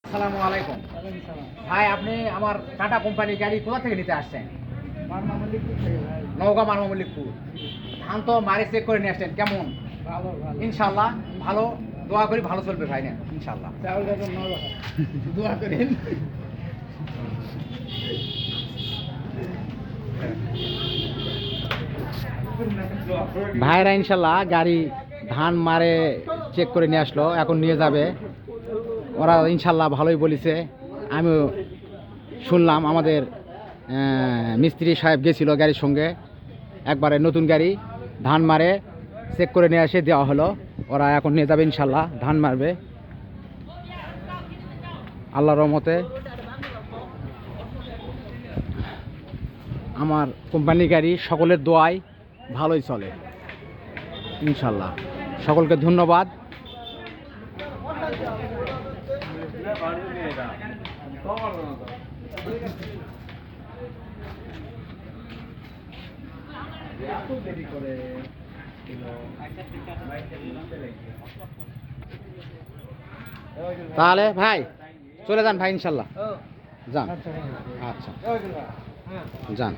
আসসালামু আলাইকুম ভাই, আপনি আমার টাটা কোম্পানি গাড়ি কোথা থেকে নিতে আসছেন? নওগাঁ মারমা মল্লিকপুর। ধান তো মারে চেক করে নিয়ে আসছেন, কেমন? ইনশাল্লাহ ভালো, দোয়া করি ভালো চলবে ভাই, না ইনশাল্লাহ দোয়া করেন। ভাইরা ইনশাল্লাহ গাড়ি ধান মারে চেক করে নিয়ে আসলো, এখন নিয়ে যাবে। ওরা ইনশাল্লাহ ভালোই বলেছে, আমিও শুনলাম। আমাদের মিস্ত্রি সাহেব গেছিল গাড়ির সঙ্গে, একবারে নতুন গাড়ি ধান মারে চেক করে নিয়ে এসে দেওয়া হলো। ওরা এখন নিয়ে যাবে ইনশাল্লাহ, ধান মারবে আল্লাহর রহমতে। আমার কোম্পানির গাড়ি সকলের দোয়ায় ভালোই চলে ইনশাল্লাহ। সকলকে ধন্যবাদ। তাহলে ভাই চলে যান ভাই, ইনশাল্লাহ যান। আচ্ছা যান।